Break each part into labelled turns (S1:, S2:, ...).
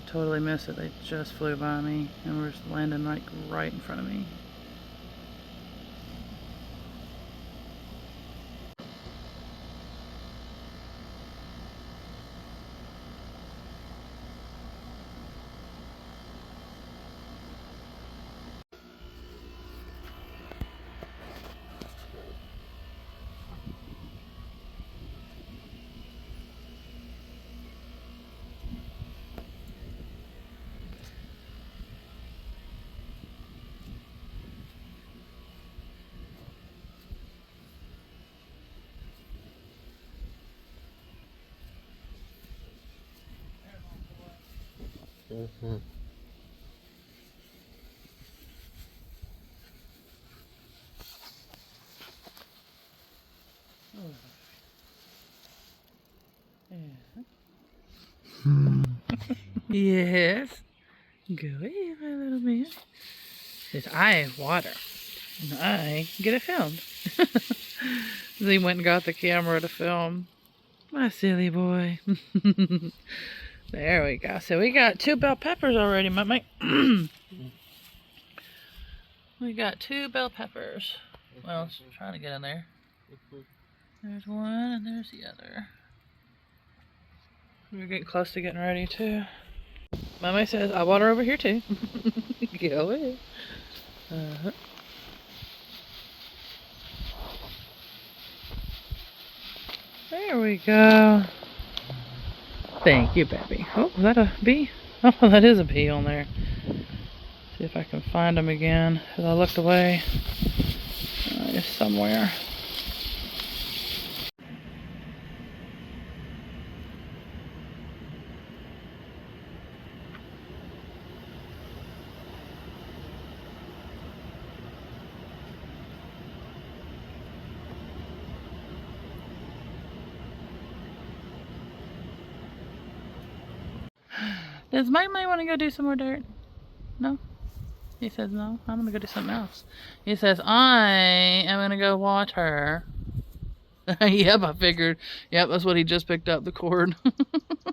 S1: totally missed it. They just flew by me and were just landing like right in front of me.
S2: Mm-hmm.
S1: Yes. Go ahead, my little man. Says I water. And I get it filmed. So he went and got the camera to film. My silly boy. There we go. So we got 2 bell peppers already, Mike. We got 2 bell peppers. Well, I was trying to get in there. There's one and there's the other. We're getting close to getting ready too. Mama says, I water over here too. Go ahead. There we go. Thank you, baby. Oh, is that a bee? Oh, that is a bee on there. See if I can find them again. As I looked away. It's somewhere. Does Mike want to go do some more dirt? No? He says no. I'm going to go do something else. He says, I am going to go water. Yep, I figured. Yep, that's what he just picked up, the cord.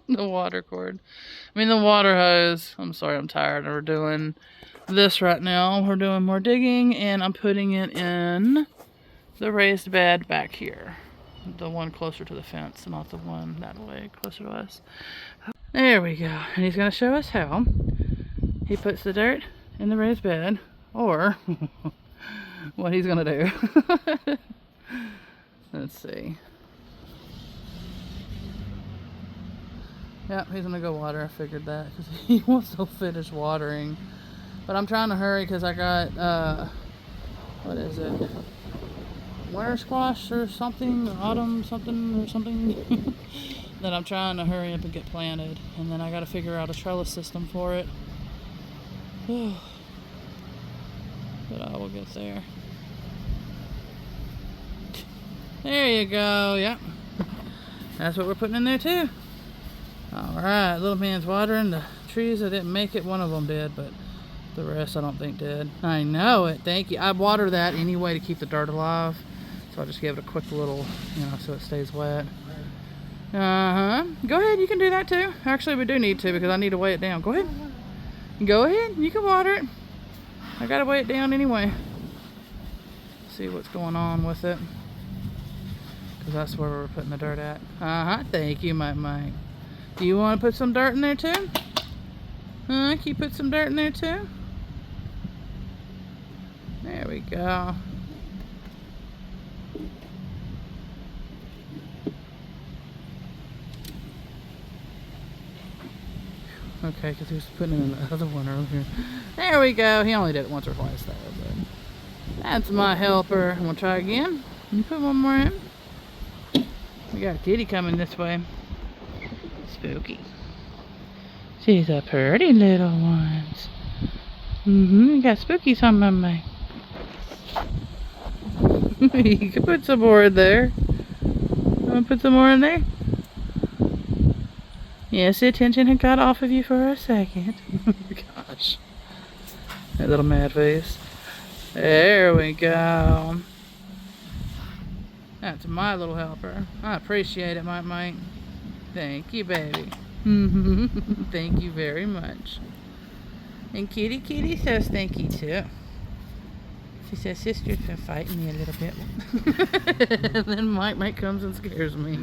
S1: The water cord. I mean, the water hose. I'm sorry, I'm tired. We're doing this right now. We're doing more digging, and I'm putting it in the raised bed back here. The one closer to the fence, not the one that way, closer to us. There we go. And he's going to show us how he puts the dirt in the raised bed, or what he's going to do. Let's see. Yep, he's going to go water. I figured that because he wants to finish watering. But I'm trying to hurry because I got, what is it? Winter squash or something, autumn something or something. That I'm trying to hurry up and get planted, and then I got to figure out a trellis system for it. But I will get there. There you go. Yep, that's what we're putting in there too. All right, little man's watering the trees. I didn't make it. One of them did, but the rest I don't think did. I know it. Thank you. I water that anyway to keep the dirt alive, so I'll just give it a quick little, so it stays wet. Uh-huh. Go ahead, you can do that too. Actually, we do need to because I need to weigh it down. Go ahead. Go ahead, you can water it. I gotta weigh it down anyway. See what's going on with it. Because that's where we're putting the dirt at. Uh-huh, thank you, Mike. Do you want to put some dirt in there too? Can you put some dirt in there too? There we go. Okay, because he was putting in the other one earlier. There we go. He only did it once or twice though, but that's my helper. I'm gonna try again. You put one more in. We got a kitty coming this way. Spooky. She's a pretty little one. You got spookies on my mind. You can put some more in there. Wanna put some more in there? Yes, the attention had got off of you for a second. Gosh. That little mad face. There we go. That's my little helper. I appreciate it, Mike. Thank you, baby. Thank you very much. And Kitty says thank you too. She says, sister's been fighting me a little bit. And then Mike comes and scares me.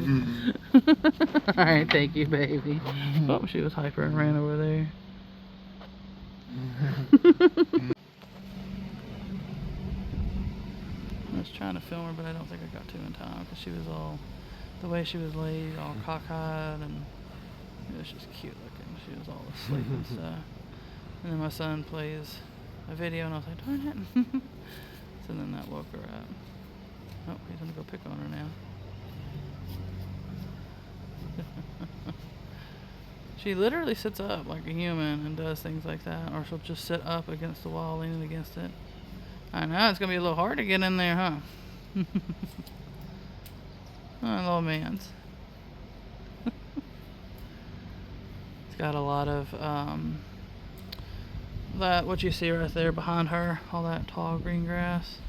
S1: Alright, thank you, baby. Oh, she was hyper and ran over there. I was trying to film her, but I don't think I got to in time because she was all, the way she was laid, all cockeyed, and it was just cute looking. She was all asleep and stuff. And then my son plays a video, and I was like, darn it. So then that woke her up. Oh, he's gonna go pick on her now. She literally sits up like a human and does things like that, or she'll just sit up against the wall, leaning against it. I know, it's gonna be a little hard to get in there, huh? Oh, little man's. It's got a lot of, that, what you see right there behind her, all that tall green grass.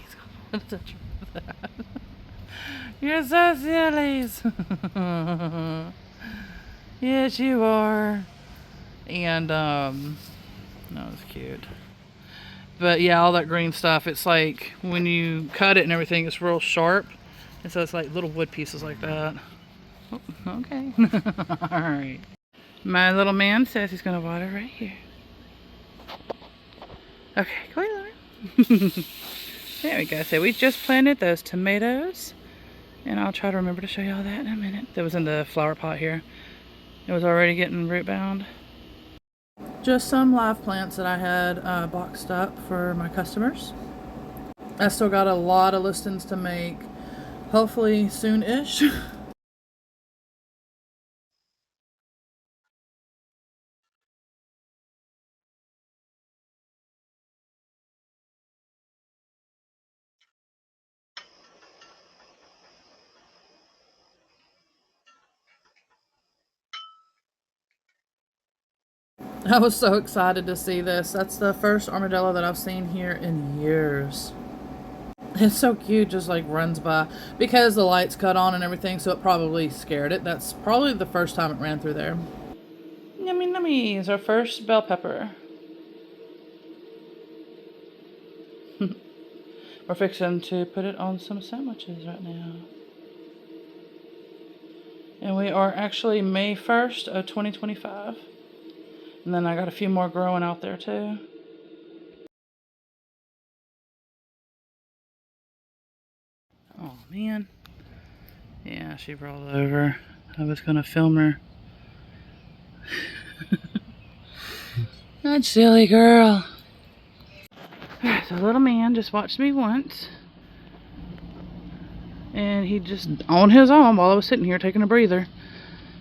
S1: He's gonna touch her with that. You're so silly. Yes, you are. And, no, it's cute. But yeah, all that green stuff, it's like when you cut it and everything, it's real sharp. And so it's like little wood pieces like that. Oh, okay. Alright. My little man says he's going to water right here. Okay, go ahead, Lauren. There we go. So we just planted those tomatoes. And I'll try to remember to show you all that in a minute. That was in the flower pot here. It was already getting root bound. Just some live plants that I had boxed up for my customers. I still got a lot of listings to make, hopefully soon-ish. I was so excited to see this. That's the first armadillo that I've seen here in years. It's so cute, just like runs by. Because the lights cut on and everything, so it probably scared it. That's probably the first time it ran through there. Yummy nummy is our first bell pepper. We're fixing to put it on some sandwiches right now. And we are actually May 1st of 2025. And then I got a few more growing out there too. Oh man. Yeah, she rolled over. I was gonna film her. That silly girl. So little man just watched me once. And he just, on his own, while I was sitting here taking a breather,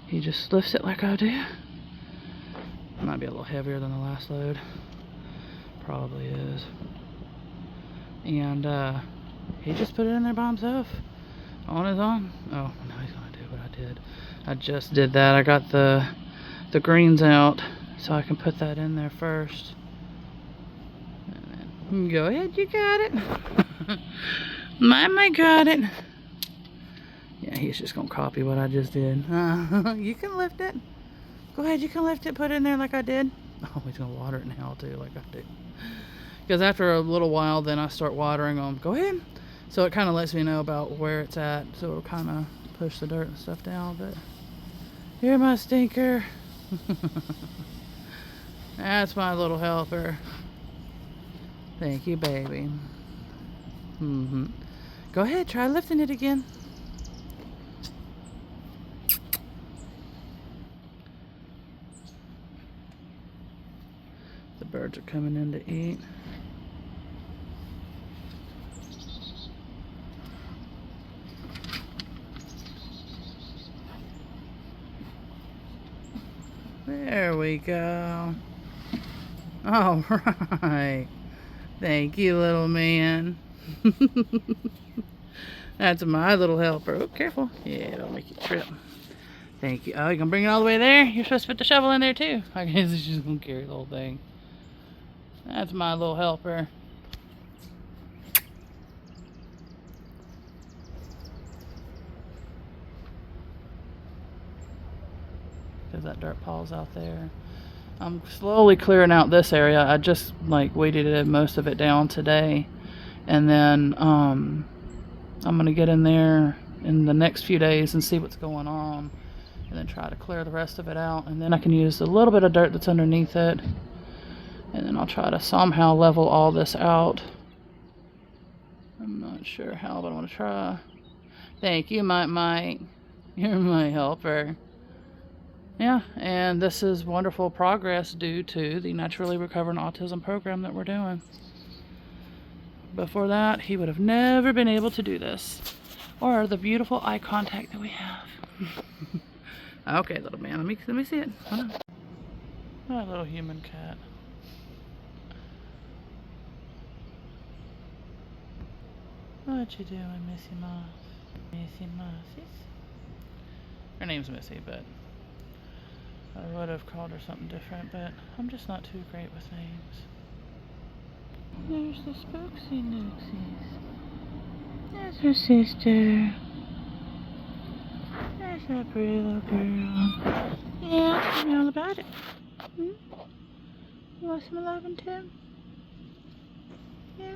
S1: he just lifts it like I do. It might be a little heavier than the last load. Probably is. And he just put it in there by himself. On his own. Oh, now he's gonna do what I did. I just did that. I got the greens out so I can put that in there first. And then, go ahead, you got it. Mama got it. Yeah, he's just gonna copy what I just did. You can lift it. Go ahead, you can lift it, put it in there like I did. Oh, he's gonna water it now too, like I do. Because after a little while, then I start watering them. Go ahead. So it kind of lets me know about where it's at. So it'll kind of push the dirt and stuff down. But you're my stinker. That's my little helper. Thank you, baby. Go ahead, try lifting it again. The birds are coming in to eat. There we go. All right. Thank you, little man. That's my little helper. Oh, careful. Yeah, don't make you trip. Thank you. Oh, you gonna bring it all the way there? You're supposed to put the shovel in there too. I guess it's just gonna carry the whole thing. That's my little helper. because that dirt pall's out there. I'm slowly clearing out this area. I just like weeded most of it down today, and then I'm gonna get in there in the next few days and see what's going on, and then try to clear the rest of it out, and then I can use a little bit of dirt that's underneath it, and then I'll try to somehow level all this out. I'm not sure how, but I'm gonna try. Thank you, Mike. You're my helper. Yeah, and this is wonderful progress due to the Naturally Recovering Autism program that we're doing. Before that, he would have never been able to do this, or the beautiful eye contact that we have. Okay, little man, let me see it. Hold on. My little human cat. What you doing, Missy Moss? Missy Mossies? Her name's Missy, but I would have called her something different, but I'm just not too great with names. There's the Spooksy Nooksies. There's her sister. There's that pretty little girl. Yeah, tell me all about it. Hmm? You want some loving too? Yeah?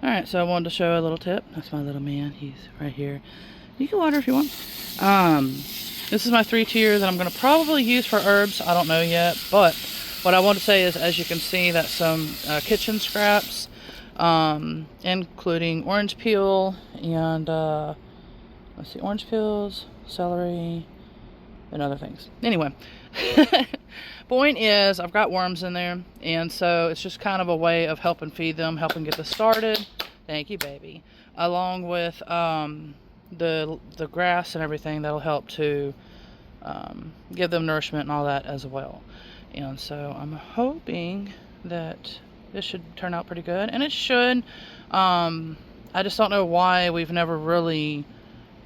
S1: Alright, so I wanted to show a little tip. That's my little man. He's right here. You can water if you want. This is my 3 tier that I'm going to probably use for herbs. I don't know yet. But what I want to say is, as you can see, that's some kitchen scraps, including orange peel and, let's see, orange peels, celery, and other things. Anyway, point is, I've got worms in there, and so it's just kind of a way of helping feed them, helping get this started. Thank you, baby. Along with the grass and everything that'll help to give them nourishment and all that as well. And so I'm hoping that this should turn out pretty good, and it should. I just don't know why we've never really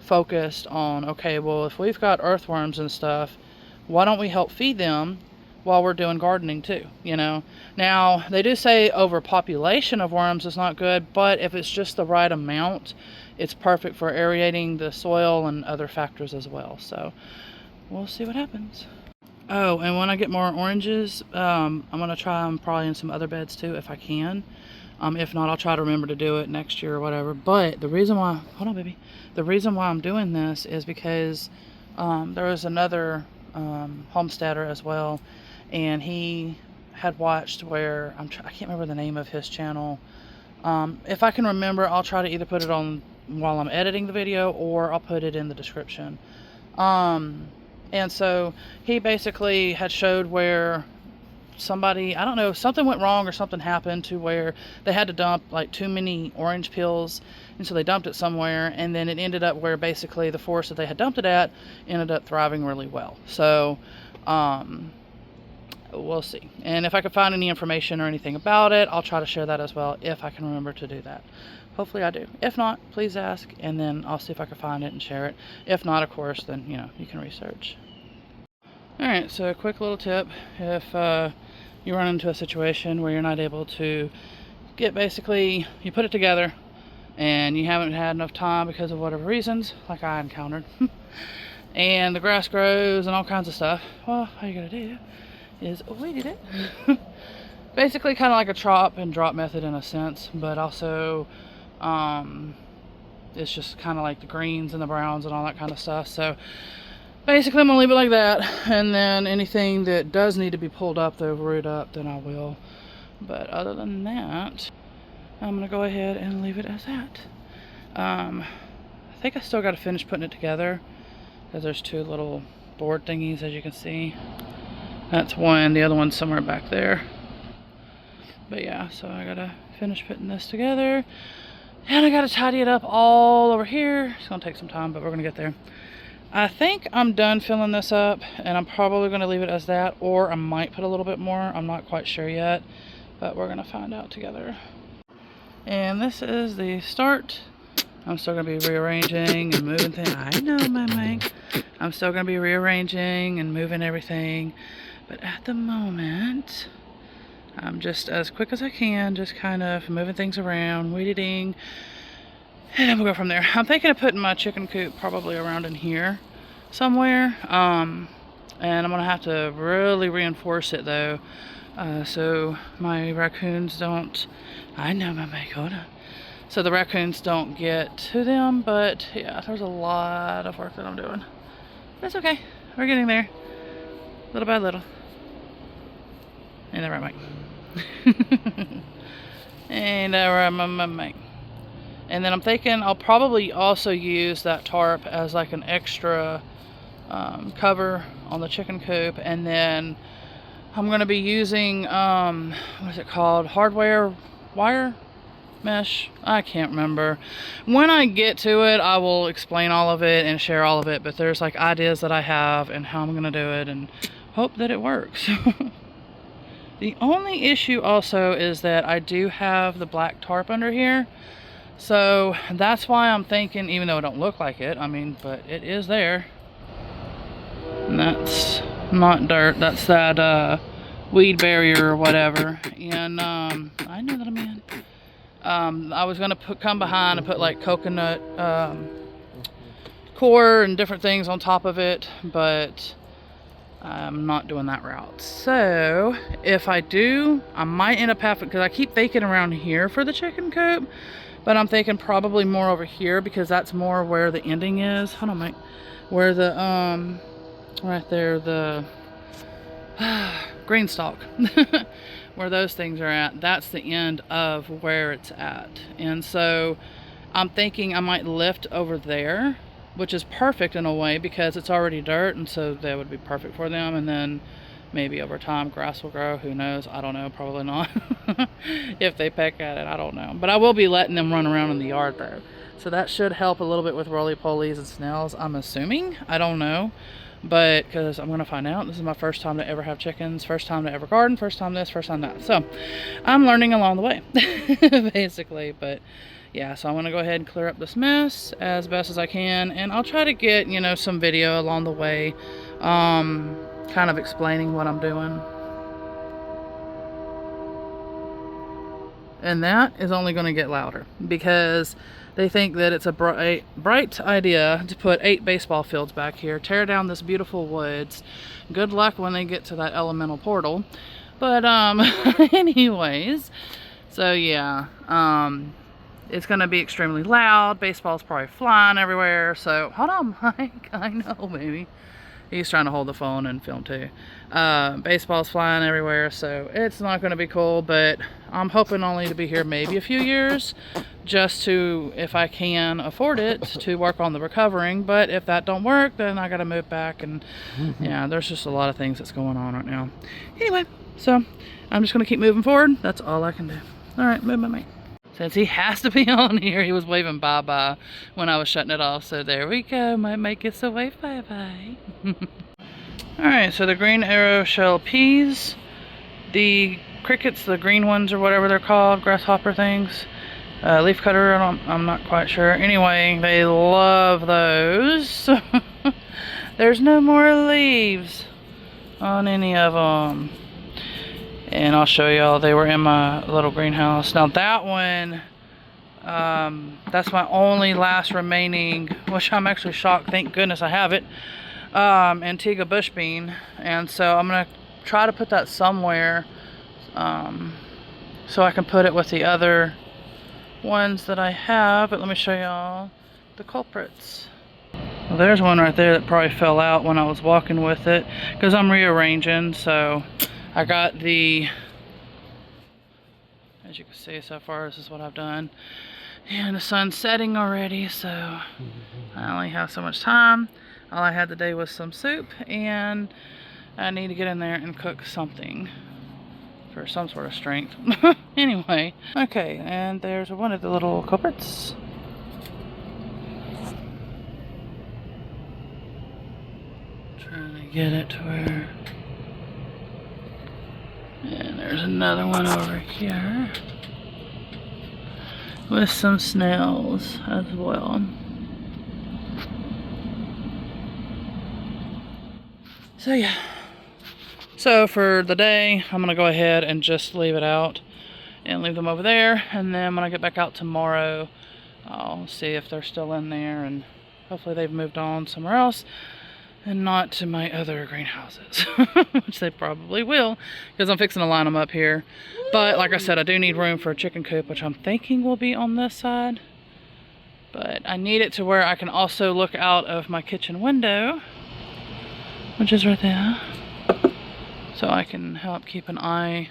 S1: focused on, okay, well, if we've got earthworms and stuff, why don't we help feed them while we're doing gardening too, you know? Now, they do say overpopulation of worms is not good, but if it's just the right amount, it's perfect for aerating the soil and other factors as well. So we'll see what happens. Oh, and when I get more oranges, I'm going to try them probably in some other beds too if I can. If not, I'll try to remember to do it next year or whatever. But the reason why, hold on, baby. The reason why I'm doing this is because there was another homesteader as well, and he had watched where I can't remember the name of his channel, If I can remember, I'll try to either put it on while I'm editing the video, or I'll put it in the description. And so he basically had showed where somebody, I don't know, something went wrong or something happened to where they had to dump like too many orange peels, and so they dumped it somewhere, and then it ended up where basically the forest that they had dumped it at ended up thriving really well. So we'll see. And if I could find any information or anything about it, I'll try to share that as well, if I can remember to do that. Hopefully I do. If not, please ask, and then I'll see if I can find it and share it. If not, of course, then you can research. Alright, so a quick little tip. If you run into a situation where you're not able to get, basically, you put it together and you haven't had enough time because of whatever reasons, like I encountered, and the grass grows and all kinds of stuff, well, all you gotta do is weed it. Basically kind of like a chop and drop method in a sense, but also it's just kind of like the greens and the browns and all that kind of stuff. So basically I'm gonna leave it like that, and then anything that does need to be pulled up, though, root up, then I will. But other than that, I'm gonna go ahead and leave it as that. I think I still got to finish putting it together, because there's two little board thingies, as you can see. That's one, the other one's somewhere back there. But yeah, so I gotta finish putting this together, and I gotta tidy it up all over here. It's gonna take some time, but we're gonna get there. I think I'm done filling this up, and I'm probably going to leave it as that, or I might put a little bit more. I'm not quite sure yet, but we're going to find out together. And this is the start. I'm still going to be rearranging and moving things. I know, my mic. I'm still going to be rearranging and moving everything, but at the moment, I'm just as quick as I can, just kind of moving things around, weeding. And then we'll go from there. I'm thinking of putting my chicken coop probably around in here somewhere. And I'm going to have to really reinforce it, though, so my raccoons don't... I know, my mic, hold on. So the raccoons don't get to them. But yeah, there's a lot of work that I'm doing. That's okay. We're getting there. Little by little. Ain't that right, Mike? Ain't that right, my mic? And then I'm thinking I'll probably also use that tarp as like an extra cover on the chicken coop. And then I'm going to be using, what is it called? Hardware wire mesh? I can't remember. When I get to it, I will explain all of it and share all of it. But there's like ideas that I have and how I'm going to do it, and hope that it works. The only issue also is that I do have the black tarp under here. So that's why I'm thinking, even though it don't look like it, I mean, but it is there. And that's not dirt, that's that weed barrier or whatever. And I know that I'm in. I was gonna come behind and put like coconut core and different things on top of it, but I'm not doing that route. So if I do, I might end up having, because I keep thinking around here for the chicken coop, but I'm thinking probably more over here, because that's more where the ending is. Hold on, Mike. Where the right there, the green stalk, where those things are at, that's the end of where it's at. And so I'm thinking I might lift over there, which is perfect in a way, because it's already dirt, and so that would be perfect for them. And then maybe over time grass will grow, who knows, I don't know, probably not. If they peck at it, I don't know, but I will be letting them run around in the yard though, so that should help a little bit with roly-polies and snails, I'm assuming. I don't know, but because I'm gonna find out. This is my first time to ever have chickens, first time to ever garden, first time this, first time that, so I'm learning along the way. Basically. But yeah, so I'm gonna go ahead and clear up this mess as best as I can, and I'll try to get, some video along the way, kind of explaining what I'm doing. And that is only going to get louder, because they think that it's a bright idea to put 8 baseball fields back here, tear down this beautiful woods. Good luck when they get to that elemental portal. But anyways, so yeah, it's going to be extremely loud. Baseball's probably flying everywhere. So hold on, Mike. I know, baby. He's trying to hold the phone and film too. Baseball's flying everywhere, so it's not going to be cool, but I'm hoping only to be here maybe a few years, just to, if I can afford it, to work on the recovering. But if that don't work, then I got to move back, and yeah, there's just a lot of things that's going on right now. Anyway, so I'm just going to keep moving forward. That's all I can do. All right, move my mic. Since he has to be on here, he was waving bye-bye when I was shutting it off. So there we go. Might make us a wave bye-bye. Alright, so the green arrow shell peas. The crickets, the green ones or whatever they're called, grasshopper things. Leaf cutter, I'm not quite sure. Anyway, they love those. There's no more leaves on any of them. And I'll show y'all, they were in my little greenhouse. Now that one, that's my only last remaining, which I'm actually shocked, thank goodness I have it, Antigua bush bean. And so I'm going to try to put that somewhere, so I can put it with the other ones that I have. But let me show y'all the culprits. Well, there's one right there that probably fell out when I was walking with it, because I'm rearranging. So I got the, as you can see so far, this is what I've done. And the sun's setting already, so I only have so much time. All I had today was some soup, and I need to get in there and cook something for some sort of strength. Anyway, okay, and there's one of the little culprits. Trying to get it to where... And there's another one over here with some snails as well. So yeah, so for the day I'm gonna go ahead and just leave it out and leave them over there, and then when I get back out tomorrow I'll see if they're still in there, and hopefully they've moved on somewhere else and not to my other greenhouses, which they probably will, because I'm fixing to line them up here. But like I said, I do need room for a chicken coop, which I'm thinking will be on this side. But I need it to where I can also look out of my kitchen window, which is right there, so I can help keep an eye.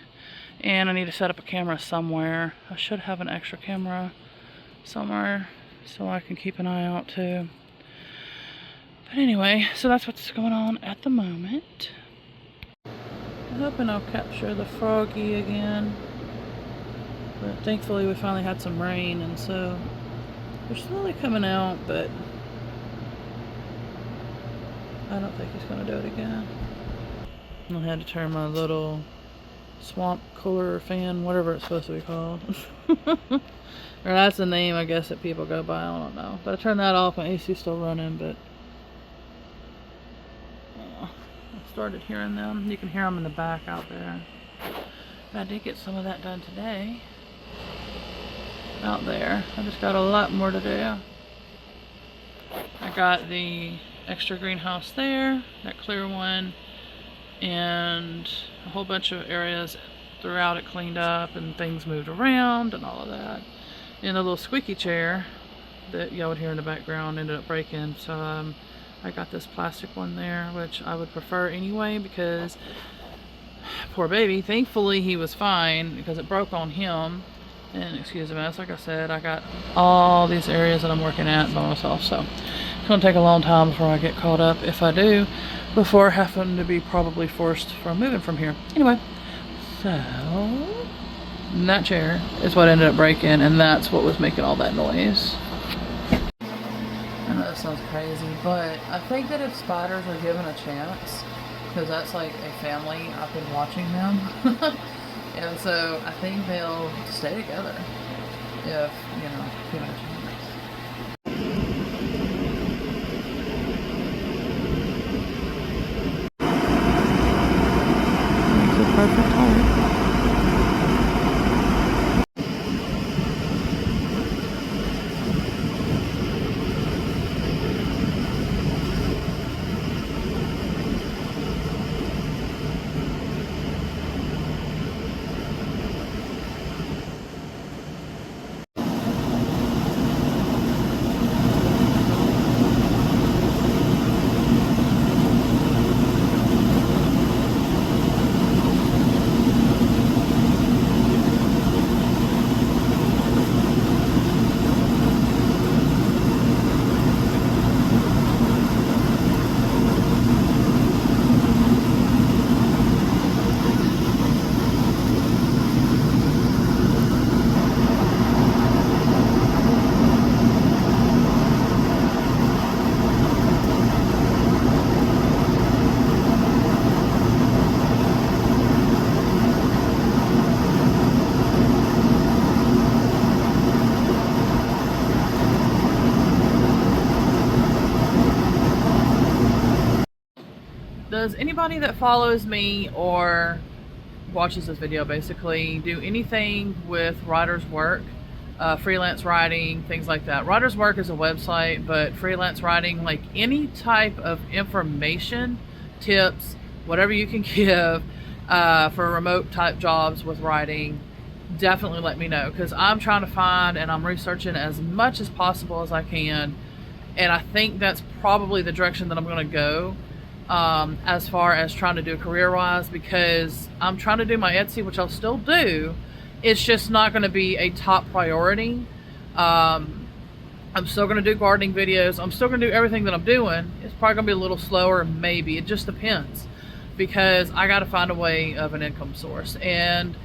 S1: And I need to set up a camera somewhere. I should have an extra camera somewhere so I can keep an eye out too. But anyway, so that's what's going on at the moment. I'm hoping I'll capture the froggy again. But thankfully we finally had some rain, and so they're slowly coming out, but I don't think he's going to do it again. I had to turn my little swamp cooler fan, whatever it's supposed to be called. Or that's the name, I guess, that people go by, I don't know. But I turned that off, my AC's still running, but I started hearing them. You can hear them in the back out there. But I did get some of that done today. Out there. I just got a lot more to do. I got the extra greenhouse there, that clear one, and a whole bunch of areas throughout it cleaned up, and things moved around and all of that. And the little squeaky chair that y'all would hear in the background ended up breaking, so I got this plastic one there, which I would prefer anyway, because poor baby, thankfully he was fine because it broke on him. And excuse the mess, like I said, I got all these areas that I'm working at by myself, so it's going to take a long time before I get caught up, if I do, before having to be probably forced from moving from here. Anyway, so that chair is what ended up breaking, and that's what was making all that noise. I know that sounds crazy, but I think that if spiders are given a chance, because that's like a family, I've been watching them, and so I think they'll stay together if, you know, given a chance. It's a perfect heart. does anybody that follows me or watches this video basically do anything with writer's work, freelance writing, things like that? Writer's work is a website, but freelance writing, like any type of information, tips, whatever you can give for remote type jobs with writing, definitely let me know, because I'm trying to find and I'm researching as much as possible as I can, and I think that's probably the direction that I'm going to go as far as trying to do career-wise, because I'm trying to do my Etsy, which I'll still do. It's just not going to be a top priority. I'm still going to do gardening videos. I'm still going to do everything that I'm doing. It's probably going to be a little slower, maybe. It just depends, because I got to find a way of an income source. And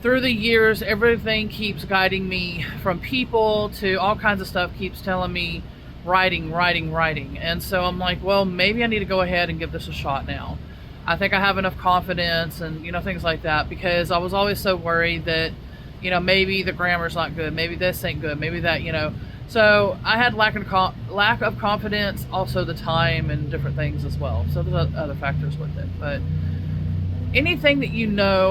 S1: through the years, everything keeps guiding me, from people to all kinds of stuff keeps telling me writing. And so I'm like, well, maybe I need to go ahead and give this a shot now. I think I have enough confidence and, things like that, because I was always so worried that, maybe the grammar's not good, maybe this ain't good, maybe that, So I had lack of confidence, also the time and different things as well. So there's other factors with it. But anything that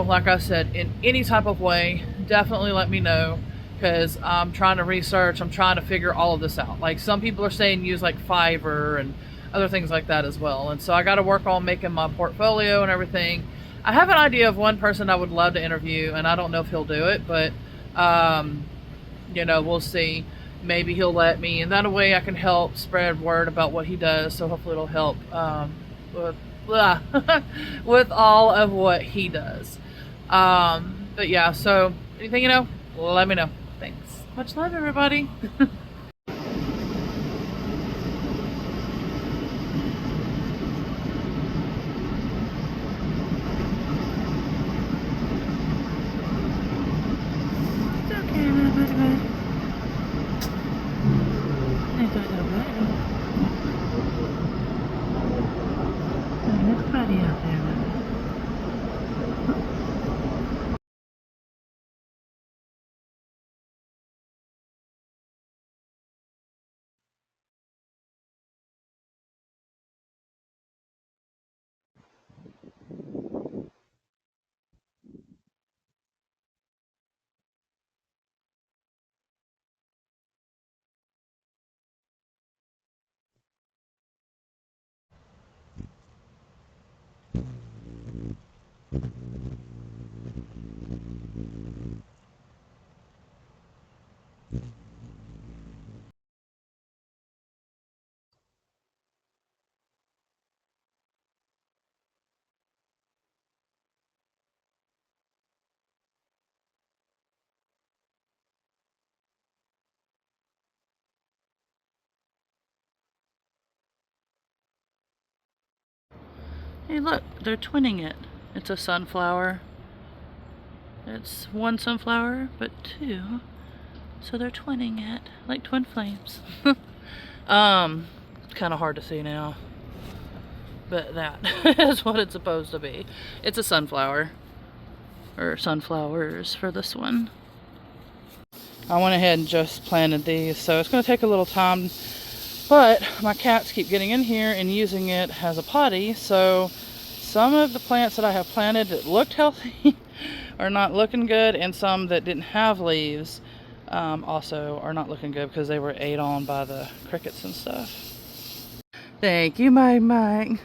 S1: like I said, in any type of way, definitely let me know, because I'm trying to research, I'm trying to figure all of this out. Like, some people are saying use like Fiverr and other things like that as well. And so I got to work on making my portfolio and everything. I have an idea of one person I would love to interview, and I don't know if he'll do it, but we'll see. Maybe he'll let me, and that way I can help spread word about what he does. So hopefully it'll help with all of what he does. But yeah, so anything let me know. Thanks. Much love, everybody. Hey, look, they're twinning it. It's a sunflower. It's one sunflower, but two. So they're twinning it, like twin flames. It's kind of hard to see now, but that is what it's supposed to be. It's a sunflower, or sunflowers for this one. I went ahead and just planted these, so it's going to take a little time, but my cats keep getting in here and using it as a potty, so some of the plants that I have planted that looked healthy are not looking good, and some that didn't have leaves also are not looking good because they were ate on by the crickets and stuff. Thank you, Mike.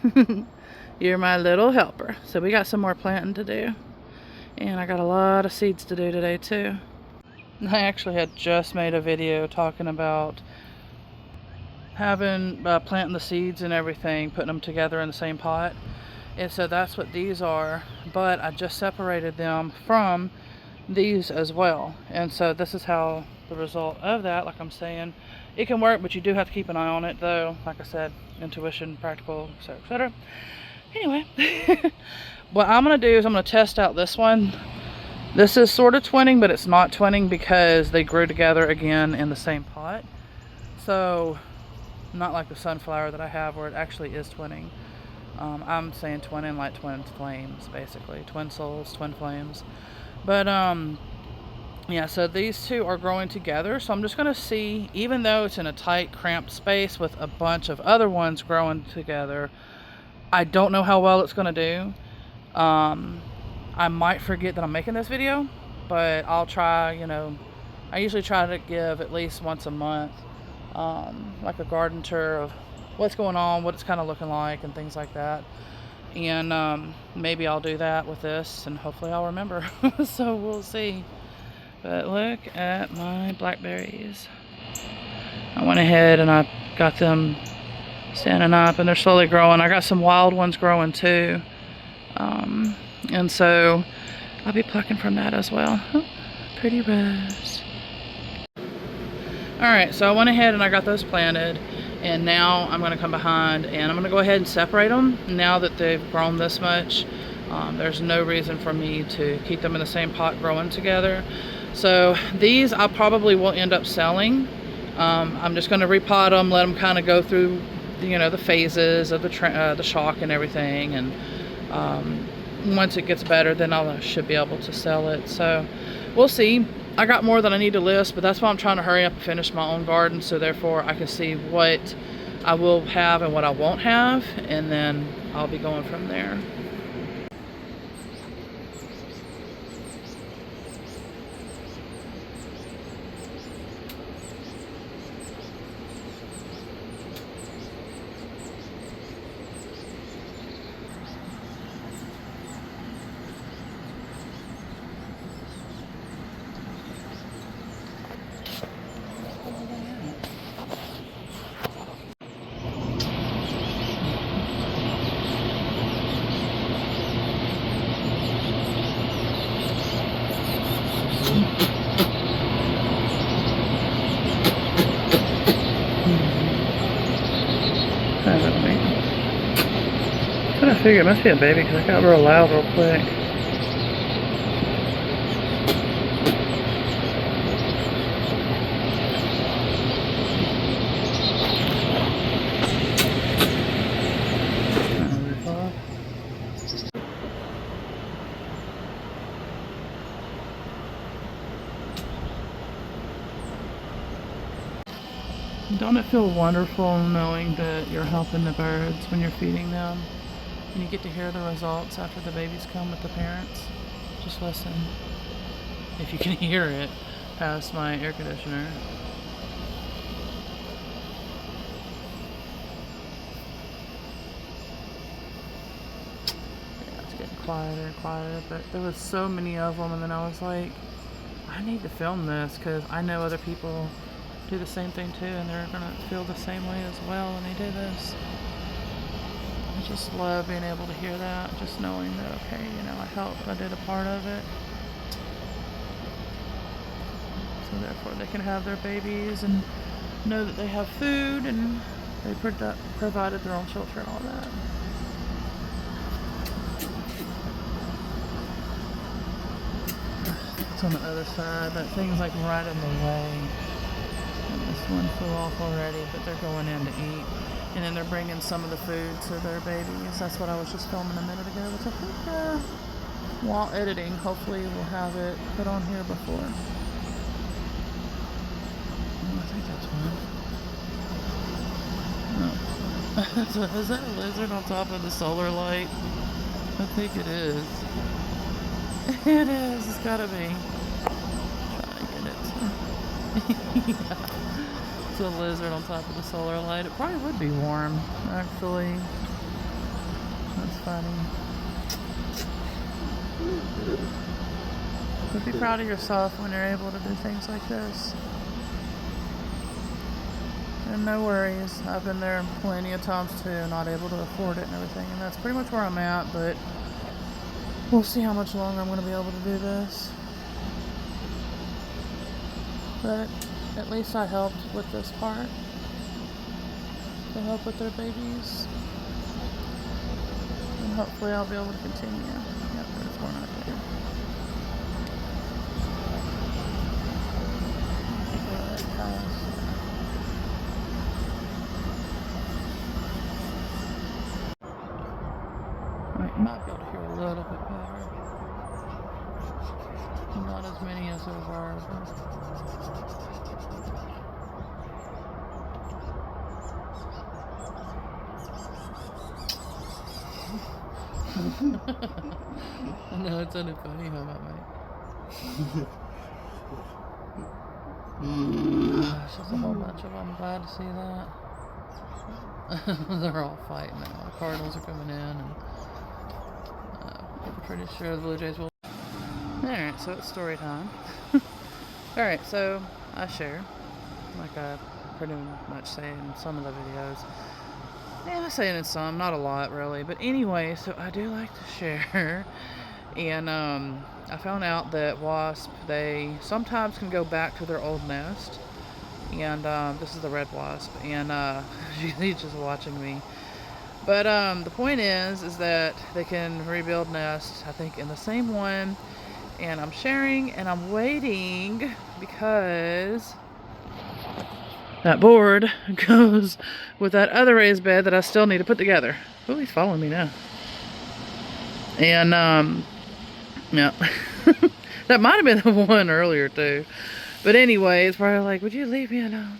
S1: You're my little helper. So we got some more planting to do, and I got a lot of seeds to do today too. I actually had just made a video talking about planting the seeds and everything, putting them together in the same pot. And so that's what these are, but I just separated them from these as well. And so this is how the result of that, like I'm saying, it can work, but you do have to keep an eye on it though. Like I said, intuition, practical, etc. Anyway, what I'm going to do is I'm going to test out this one. This is sort of twinning, but it's not twinning because they grew together again in the same pot. So not like the sunflower that I have where it actually is twinning. I'm saying twinning like twin flames, basically. Twin souls, twin flames. But, yeah, so these two are growing together. So I'm just going to see, even though it's in a tight, cramped space with a bunch of other ones growing together, I don't know how well it's gonna do. I might forget that I'm making this video, but I'll try, you know, I usually try to give at least once a month, like a garden tour of what's going on, what it's kind of looking like, and things like that. And maybe I'll do that with this, and hopefully I'll remember. So we'll see. But look at my blackberries. I went ahead and I got them standing up, and they're slowly growing. I got some wild ones growing too. And so I'll be plucking from that as well. Oh, pretty rose. Alright, so I went ahead and I got those planted, and now I'm going to come behind and I'm going to go ahead and separate them. Now that they've grown this much, there's no reason for me to keep them in the same pot growing together. So these I probably will end up selling. I'm just going to repot them, let them kind of go through, you know, the phases of the shock and everything, and once it gets better, then I should be able to sell it. So we'll see. I got more than I need to list, but that's why I'm trying to hurry up and finish my own garden, so therefore I can see what I will have and what I won't have, and then I'll be going from there. I figure it must be a baby because it got real loud real quick. Don't it feel wonderful knowing that you're helping the birds when you're feeding them? And you get to hear the results after the babies come with the parents. Just listen. If you can hear it past my air conditioner. Yeah, it's getting quieter and quieter, but there was so many of them, and then I was like, I need to film this because I know other people do the same thing too, and they're gonna feel the same way as well when they do this. I just love being able to hear that, just knowing that, okay, you know, I helped, I did a part of it. So therefore they can have their babies and know that they have food, and they provided their own shelter and all that. It's on the other side, that thing's like right in the way. And this one flew off already, but they're going in to eat. And then they're bringing some of the food to their babies. That's what I was just filming a minute ago, which I think while editing, hopefully we'll have it put on here before. I think that's one. Oh. Is that a lizard on top of the solar light? I think it is. It is, it's gotta be. Try to get it. Yeah. It's a lizard on top of the solar light. It probably would be warm, actually. That's funny. But be proud of yourself when you're able to do things like this. And no worries. I've been there plenty of times too, not able to afford it and everything. And that's pretty much where I'm at, but we'll see how much longer I'm going to be able to do this. But at least I helped with this part. To help with their babies. And hopefully I'll be able to continue. Yep, there's one right there. Right, you might be able to hear a little bit better. Not as many as there were, but I know it sounded funny, huh, mate? Gosh, there's a whole bunch of them. I'm glad to see that. They're all fighting now. The Cardinals are coming in, and I'm pretty sure the Blue Jays will. Alright, so it's story time. Alright, so I share, like I pretty much say in some of the videos. Yeah, I say it in some, not a lot really. But anyway, so I do like to share. And I found out that wasps, they sometimes can go back to their old nest. And this is the red wasp, and she's just watching me. But the point is that they can rebuild nests, I think, in the same one. And I'm sharing, and I'm waiting because that board goes with that other raised bed that I still need to put together. Oh, he's following me now. And yeah, that might have been the one earlier too. But anyway, it's probably like, would you leave me alone?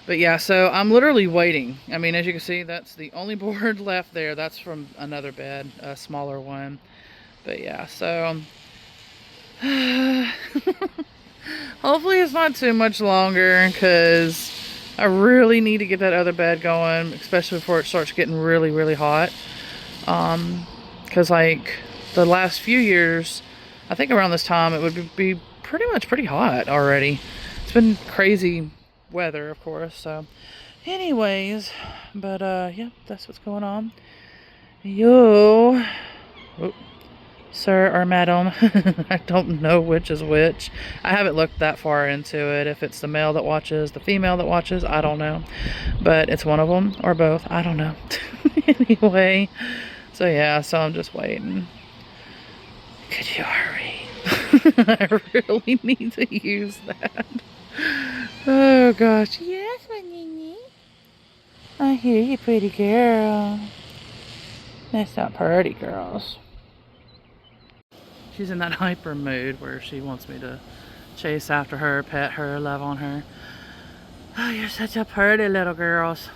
S1: But yeah, so I'm literally waiting. I mean, as you can see, that's the only board left there. That's from another bed, a smaller one. But yeah, so hopefully it's not too much longer, because I really need to get that other bed going, especially before it starts getting really, really hot. Because like the last few years, I think around this time, it would be pretty hot already. It's been crazy weather, of course. So anyways, but yeah, that's what's going on. Yo, oh, sir or madam, I don't know which is which. I haven't looked that far into it, if it's the male that watches, the female that watches, I don't know. But it's one of them, or both, I don't know. Anyway, so yeah, so I'm just waiting. Could you hurry? I really need to use that. Oh gosh. Yes, my Nini. I hear you, pretty girl. That's not pretty, girls. She's in that hyper mood where she wants me to chase after her, pet her, love on her. Oh, you're such a pretty little girls.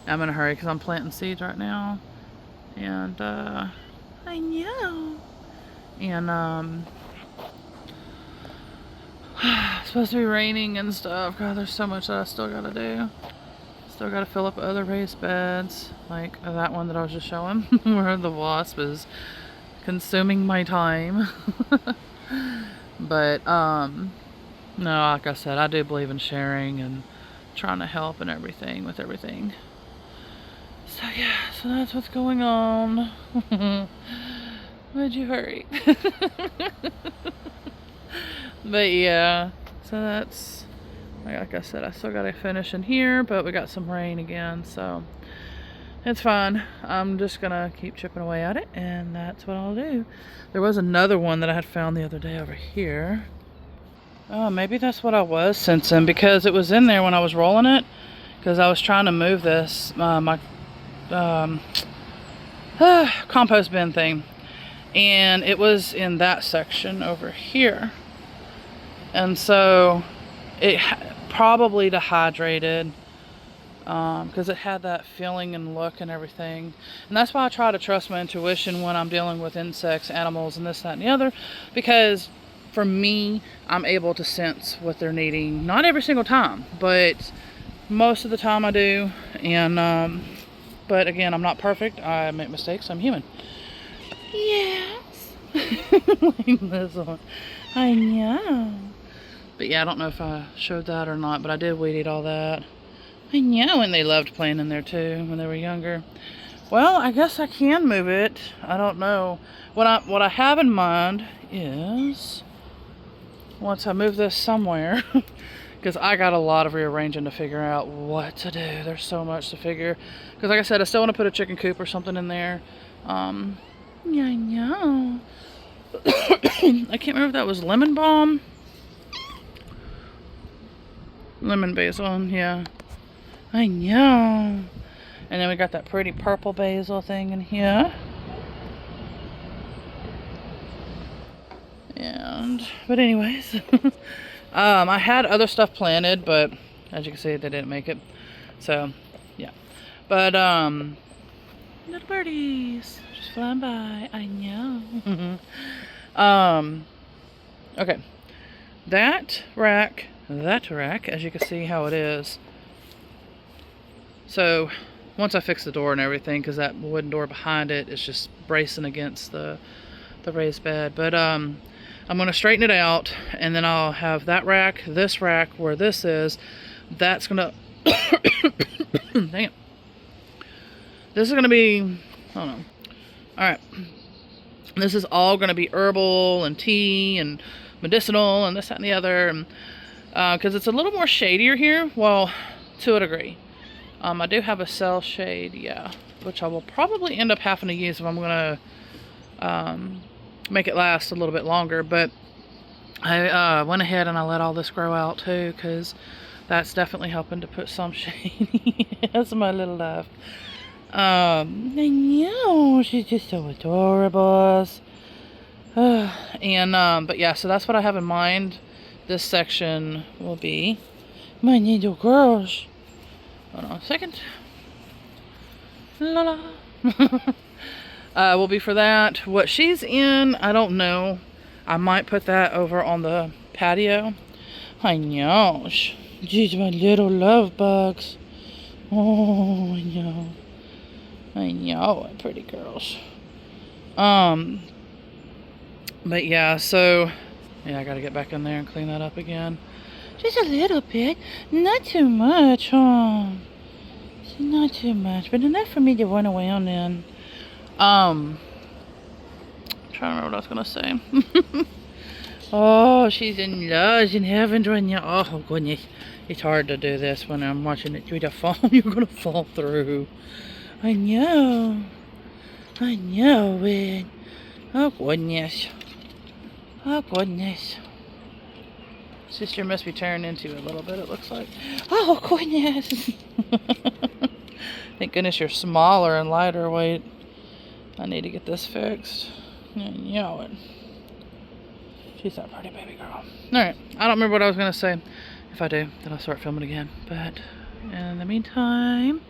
S1: I'm in a hurry because I'm planting seeds right now. And I know. And it's supposed to be raining and stuff. God, there's so much that I still gotta do. Still gotta fill up other raised beds, like that one that I was just showing, where the wasp is consuming my time. But no, like I said, I do believe in sharing and trying to help and everything with everything. So yeah, so that's what's going on. Would you hurry? But yeah, so that's, like I said, I still gotta finish in here, but we got some rain again, so it's fine. I'm just gonna keep chipping away at it, and that's what I'll do. There was another one that I had found the other day over here. Oh, maybe that's what I was sensing, because it was in there when I was rolling it, because I was trying to move this, my compost bin thing, and it was in that section over here. And so it probably dehydrated, because it had that feeling and look and everything. And that's why I try to trust my intuition when I'm dealing with insects, animals, and this, that, and the other. Because for me, I'm able to sense what they're needing. Not every single time, but most of the time I do. And but again, I'm not perfect. I make mistakes. I'm human. Yes. Like this one. I know. But yeah, I don't know if I showed that or not, but I did weed eat all that. I know, and they loved playing in there too when they were younger. Well, I guess I can move it. I don't know. What I have in mind is, once I move this somewhere, because I got a lot of rearranging to figure out what to do. There's so much to figure. Because like I said, I still want to put a chicken coop or something in there. Yeah, I know. I can't remember if that was lemon balm. Lemon basil, yeah. I know. And then we got that pretty purple basil thing in here. But anyways, I had other stuff planted, but as you can see, they didn't make it. So, yeah. But, Little birdies just flying by. I know. Okay. That rack, as you can see how it is. So once I fix the door and everything, because that wooden door behind it is just bracing against the raised bed. But I'm going to straighten it out, and then I'll have that rack, this rack where this is. That's going to... Dang it. This is going to be... I don't know. Alright. This is all going to be herbal and tea and medicinal and this, that, and the other. And because it's a little more shadier here. Well, to a degree. I do have a cell shade, yeah, which I will probably end up having to use if I'm going to make it last a little bit longer. But I went ahead and I let all this grow out too, because that's definitely helping to put some shade. That's my little love. I know, she's just so adorable. But yeah, so that's what I have in mind. This section will be my little girls. Hold on a second. La la. Will be for that. What she's in, I don't know. I might put that over on the patio. I know. She's my little love bugs. Oh, I know. I know, pretty girls. But yeah, so yeah, I gotta get back in there and clean that up again. Just a little bit, not too much, huh? Not too much, but enough for me to run around in. I'm trying to remember what I was gonna say. Oh, she's in love, she's in heaven right now. Oh goodness, it's hard to do this when I'm watching it through the phone. You're gonna fall through. I know it. Oh goodness. Oh goodness. Sister must be turning into a little bit, it looks like. Oh goodness. Thank goodness you're smaller and lighter weight. I need to get this fixed. I know it. She's that pretty baby girl. Alright, I don't remember what I was going to say. If I do, then I'll start filming again. But in the meantime,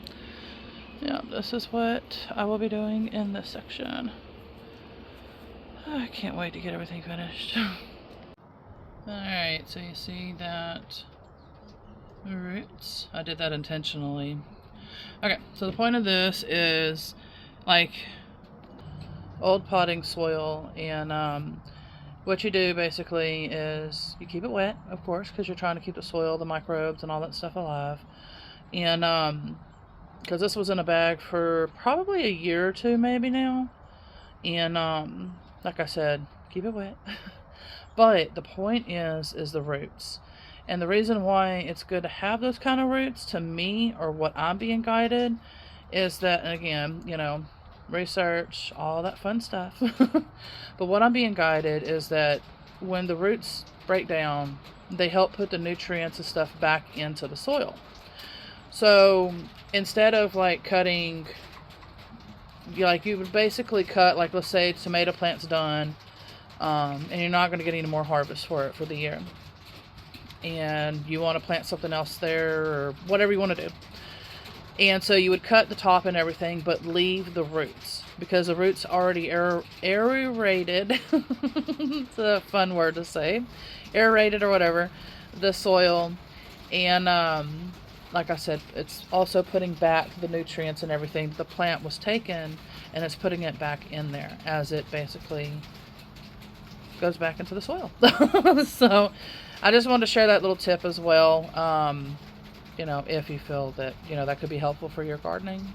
S1: yeah, this is what I will be doing in this section. I can't wait to get everything finished. Alright, so you see that roots. I did that intentionally. Okay, so the point of this is like old potting soil, and what you do basically is you keep it wet, of course, because you're trying to keep the soil, the microbes, and all that stuff alive. And because this was in a bag for probably a year or two maybe now, and like I said, keep it wet. But the point is the roots. And the reason why it's good to have those kind of roots, to me, or what I'm being guided, is that, and again, you know, research, all that fun stuff. But what I'm being guided is that when the roots break down, they help put the nutrients and stuff back into the soil. So instead of like cutting, like you would basically cut, like let's say tomato plant's done, and you're not going to get any more harvest for it for the year, and you want to plant something else there or whatever you want to do, and so you would cut the top and everything but leave the roots, because the roots already aerated it's a fun word to say, aerated or whatever, the soil. And like I said, it's also putting back the nutrients and everything the plant was taken, and it's putting it back in there as it basically goes back into the soil. So I just wanted to share that little tip as well. You know, if you feel that, you know, that could be helpful for your gardening.